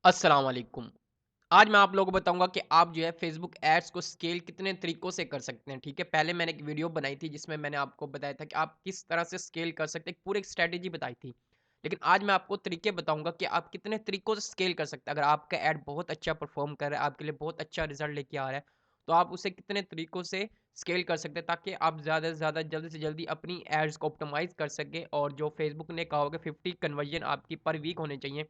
अस्सलाम वालेकुम। आज मैं आप लोगों को बताऊँगा कि आप जो है फ़ेसबुक एड्स को स्केल कितने तरीकों से कर सकते हैं, ठीक है? पहले मैंने एक वीडियो बनाई थी जिसमें मैंने आपको बताया था कि आप किस तरह से स्केल कर सकते हैं, एक पूरी एक स्ट्रैटेजी बताई थी। लेकिन आज मैं आपको तरीके बताऊँगा कि आप कितने तरीकों से स्केल कर सकते हैं। अगर आपका एड बहुत अच्छा परफ़ॉर्म कर रहा है, आपके लिए बहुत अच्छा रिज़ल्ट लेके आ रहा है, तो आप उसे कितने तरीकों से स्केल कर सकते हैं ताकि आप ज़्यादा से ज़्यादा, जल्दी से जल्दी अपनी एड्स को ऑप्टिमाइज़ कर सकें और जो फ़ेसबुक ने कहा होगा 50 कन्वर्जन आपकी पर वीक होने चाहिए,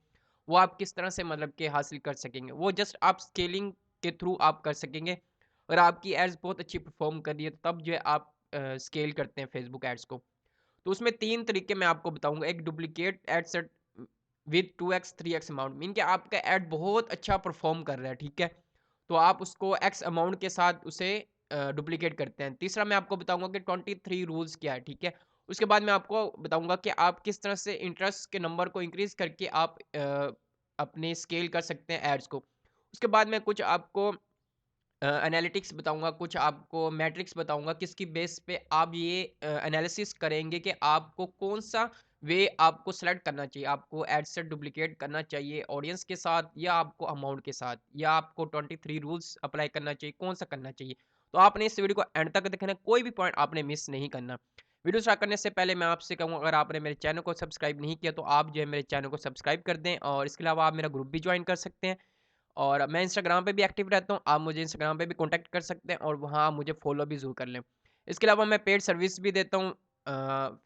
वो आप किस तरह से मतलब कि हासिल कर सकेंगे। वो जस्ट आप स्केलिंग के थ्रू आप कर सकेंगे। और आपकी एड्स बहुत अच्छी परफ़ॉर्म कर रही है, तब जो है आप स्केल करते हैं फ़ेसबुक एड्स को। तो उसमें 3 तरीके मैं आपको बताऊँगा। एक duplicate ad set with 2x 3x amount, mean कि आपका एड बहुत अच्छा परफ़ॉर्म कर रहा है, ठीक है? तो आप उसको x अमाउंट के साथ उसे डुप्लिकेट करते हैं। तीसरा मैं आपको बताऊँगा कि 23 रूल्स क्या है, ठीक है? उसके बाद मैं आपको बताऊँगा कि आप किस तरह से इंटरेस्ट के नंबर को इंक्रीज़ करके आप अपने स्केल कर सकते हैं एड्स को। उसके बाद मैं कुछ आपको एनालिटिक्स बताऊँगा, कुछ आपको मैट्रिक्स बताऊँगा, किसकी बेस पे आप ये एनालिसिस करेंगे कि आपको कौन-सा वे आपको सेलेक्ट करना चाहिए। आपको एड सेट डुप्लिकेट करना चाहिए ऑडियंस के साथ या आपको अमाउंट के साथ या आपको 23 रूल्स अप्लाई करना चाहिए, कौन-सा करना चाहिए। तो आपने इस वीडियो को एंड तक देखना है, कोई भी पॉइंट आपने मिस नहीं करना। वीडियो स्टार्ट करने से पहले मैं आपसे कहूँगा, अगर आपने मेरे चैनल को सब्सक्राइब नहीं किया तो आप जो है मेरे चैनल को सब्सक्राइब कर दें और इसके अलावा आप मेरा ग्रुप भी जॉइन कर सकते हैं। और मैं इंस्टाग्राम पे भी एक्टिव रहता हूँ, आप मुझे इंस्टाग्राम पे भी कॉन्टैक्ट कर सकते हैं और वहाँ आप मुझे फ़ॉलो भी ज़रूर कर लें। इसके अलावा मैं पेड सर्विस भी देता हूँ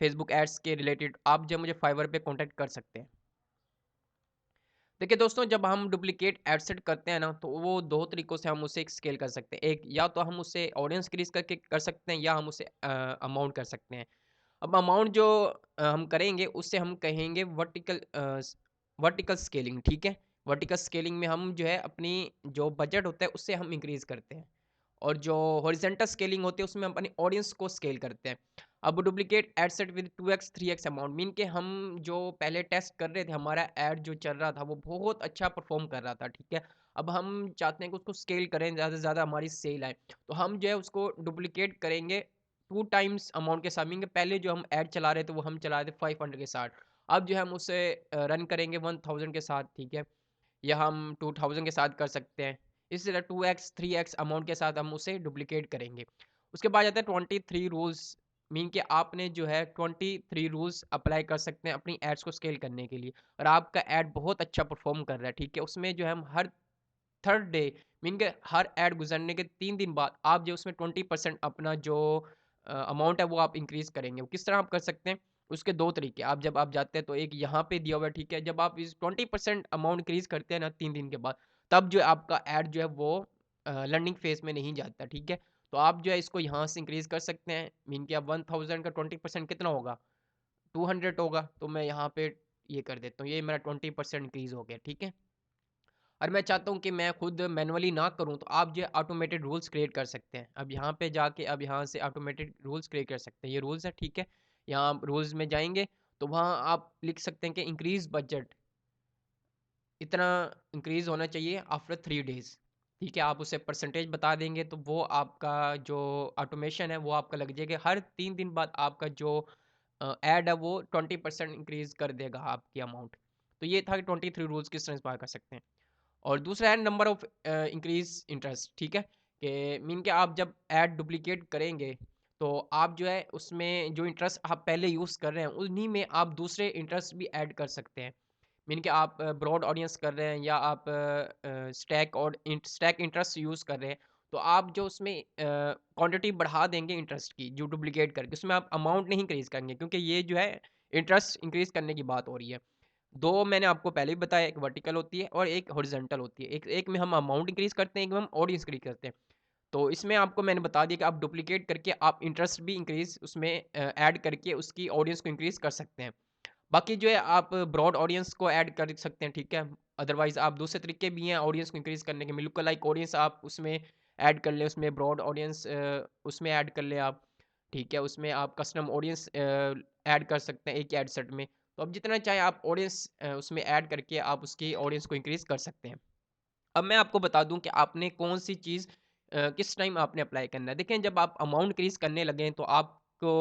फ़ेसबुक एड्स के रिलेटेड, आप जो मुझे फाइवर पे कॉन्टैक्ट कर सकते हैं। देखिए दोस्तों, जब हम डुप्लिकेट एड सेट करते हैं ना, तो वो 2 तरीकों से हम उसे स्केल कर सकते हैं। एक या तो हम उसे ऑडियंस इंक्रीज़ करके कर सकते हैं या हम उसे अमाउंट कर सकते हैं। अब अमाउंट जो हम करेंगे उससे हम कहेंगे वर्टिकल स्केलिंग, ठीक है? वर्टिकल स्केलिंग में हम जो है अपनी जो बजट होता है उससे हम इंक्रीज़ करते हैं और जो हॉरिज़ॉन्टल स्केलिंग होती है उसमें हम अपनी ऑडियंस को स्केल करते हैं। अब duplicate ad set with 2x 3x amount, mean के हम जो पहले टेस्ट कर रहे थे, हमारा एड जो चल रहा था वो बहुत अच्छा परफ़ॉर्म कर रहा था, ठीक है? अब हम चाहते हैं कि उसको स्केल करें, ज़्यादा से ज़्यादा हमारी सेल आए। तो हम जो है उसको डुप्लिकेट करेंगे 2 टाइम्स अमाउंट के साथ, मीन के पहले जो हम ऐड चला रहे थे वो हम चला रहे थे 500 के साथ। अब जो है हम उसे रन करेंगे 1000 के साथ, ठीक है? या हम 2000 के साथ कर सकते हैं। इसी तरह 2x 3x अमाउंट के साथ हम उसे डुप्लिकेट करेंगे। उसके बाद आता है 23 रूल्स, मीन कि आपने जो है 23 रूल्स अप्लाई कर सकते हैं अपनी एड्स को स्केल करने के लिए। और आपका एड बहुत अच्छा परफ़ॉर्म कर रहा है, ठीक है? उसमें जो है हम हर थर्ड डे, मीन के हर ऐड गुज़रने के 3 दिन बाद आप जो उसमें 20% अपना जो अमाउंट है वो आप इंक्रीज़ करेंगे। वो किस तरह आप कर सकते हैं? उसके 2 तरीके। आप जब आप जाते हैं तो एक यहाँ पे दिया हुआ है, ठीक है? जब आप इस 20% अमाउंट इंक्रीज़ करते हैं ना 3 दिन के बाद, तब जो है आपका ऐड जो है वो लर्निंग फ़ेज़ में नहीं जाता, ठीक है? तो आप जो है इसको यहाँ से इंक्रीज़ कर सकते हैं। मीन कि अब 1000 का 20% कितना होगा? 200 होगा। तो मैं यहाँ पे ये कर देता हूँ। ये मेरा 20% इंक्रीज़ हो गया, ठीक है? और मैं चाहता हूँ कि मैं खुद मैनुअली ना करूँ, तो आप जो है ऑटोमेटेड रूल्स क्रिएट कर सकते हैं। अब यहाँ पे जाके अब यहाँ से ऑटोमेटेड रूल्स क्रिएट कर सकते हैं। ये रूल्स है, ठीक है? यहाँ आप रूल्स में जाएँगे, तो वहाँ आप लिख सकते हैं कि इंक्रीज़ बजट इतना इंक्रीज़ होना चाहिए आफ्टर 3 डेज़, ठीक है? आप उसे परसेंटेज बता देंगे, तो वो आपका जो ऑटोमेशन है, वो आपका लग जाएगा। हर 3 दिन बाद आपका जो ऐड है, वो 20% इंक्रीज़ कर देगा आपकी अमाउंट। तो ये था कि 23 रूल्स किस तरह इस्तेमाल कर सकते हैं। और दूसरा है नंबर ऑफ इंक्रीज इंटरेस्ट, ठीक है? कि मीन कि आप जब ऐड डुप्लीकेट करेंगे तो आप जो है उसमें जो इंटरेस्ट आप पहले यूज़ कर रहे हैं उन्हीं में आप दूसरे इंटरेस्ट भी ऐड कर सकते हैं। मीन कि आप ब्रॉड ऑडियंस कर रहे हैं या आप स्टैक इंटरेस्ट यूज़ कर रहे हैं, तो आप जो उसमें क्वांटिटी बढ़ा देंगे इंटरेस्ट की जो डुप्लीकेट करके, उसमें आप अमाउंट नहीं इंक्रीज़ करेंगे क्योंकि ये जो है इंटरेस्ट इंक्रीज़ करने की बात हो रही है। 2 मैंने आपको पहले भी बताया, एक वर्टिकल होती है और एक हॉरिज़ॉन्टल होती है। एक एक में हम अमाउंट इंक्रीज़ करते हैं, एक में हम ऑडियंस इंक्रीज़ करते हैं। तो इसमें आपको मैंने बता दिया कि आप डुप्लिकेट करके आप इंटरेस्ट भी इंक्रीज़ उसमें ऐड करके उसकी ऑडियंस को इंक्रीज़ कर सकते हैं। बाकी जो है आप ब्रॉड ऑडियंस को ऐड कर सकते हैं, ठीक है? अदरवाइज़ आप दूसरे तरीके भी हैं ऑडियंस को इंक्रीज़ करने के, लुक अलाइक ऑडियंस आप उसमें ऐड कर लें, उसमें ब्रॉड ऑडियंस उसमें ऐड कर लें आप, ठीक है? उसमें आप कस्टम ऑडियंस ऐड कर सकते हैं एक ही एड सेट में। तो अब जितना चाहे आप ऑडियंस उसमें ऐड करके आप उसकी ऑडियंस को इंक्रीज़ कर सकते हैं। अब मैं आपको बता दूँ कि आपने कौन-सी चीज़ किस टाइम आपने अप्लाई करना है। देखिए, जब आप अमाउंट इंक्रीज़ करने लगें तो आपको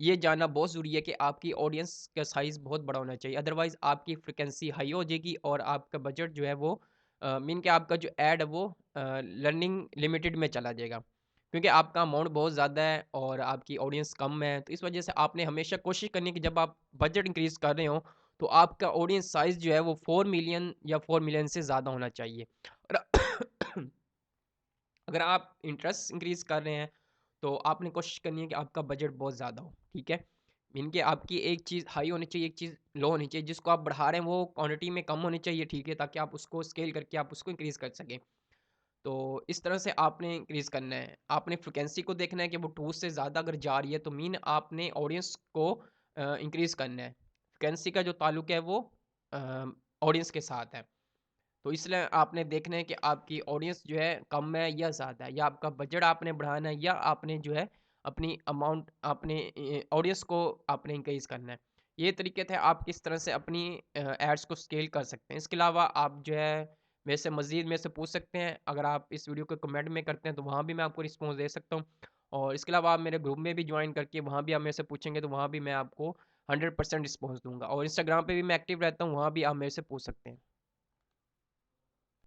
ये जानना बहुत ज़रूरी है कि आपकी ऑडियंस का साइज़ बहुत बड़ा होना चाहिए, अदरवाइज़ आपकी फ्रीक्वेंसी हाई हो जाएगी और आपका बजट जो है वो मीन कि आपका जो ऐड है वो लर्निंग लिमिटेड में चला जाएगा। क्योंकि आपका अमाउंट बहुत ज़्यादा है और आपकी ऑडियंस कम है, तो इस वजह से आपने हमेशा कोशिश करनी है कि जब आप बजट इंक्रीज़ कर रहे हो, तो आपका ऑडियंस साइज़ जो है वो 4 मिलियन या 4 मिलियन से ज़्यादा होना चाहिए। और अगर आप इंटरेस्ट इंक्रीज़ कर रहे हैं, तो आपने कोशिश करनी है कि आपका बजट बहुत ज़्यादा हो, ठीक है? मीन कि आपकी एक चीज़ हाई होनी चाहिए, एक चीज़ लो होनी चाहिए, जिसको आप बढ़ा रहे हैं वो क्वांटिटी में कम होनी चाहिए, ठीक है? ताकि आप उसको स्केल करके आप उसको इंक्रीज़ कर सकें। तो इस तरह से आपने इंक्रीज़ करना है। आपने फ्रीक्वेंसी को देखना है कि वो 2 से ज़्यादा अगर जा रही है, तो मीन आपने ऑडियंस को इंक्रीज़ करना है। फ्रीक्वेंसी का जो ताल्लुक है वो अ, ऑडियंस के साथ है। तो इसलिए आपने देखना है कि आपकी ऑडियंस जो है कम है या ज़्यादा है, या आपका बजट आपने बढ़ाना है, या आपने जो है अपनी अमाउंट आपने ऑडियंस को आपने इंक्रीज़ करना है। ये तरीके थे आप किस तरह से अपनी एड्स को स्केल कर सकते हैं। इसके अलावा आप जो है मेरे से मज़ीद मेरे से पूछ सकते हैं। अगर आप इस वीडियो को कमेंट में करते हैं तो वहाँ भी मैं आपको रिस्पॉन्स दे सकता हूँ। और इसके अलावा आप मेरे ग्रुप में भी ज्वाइन करके वहाँ भी आप मेरे से पूछेंगे तो वहाँ भी मैं आपको 100% रिस्पॉन्स दूँगा। और इंस्टाग्राम पे भी मैं एक्टिव रहता हूँ, वहाँ भी आप मेरे से पूछ सकते हैं।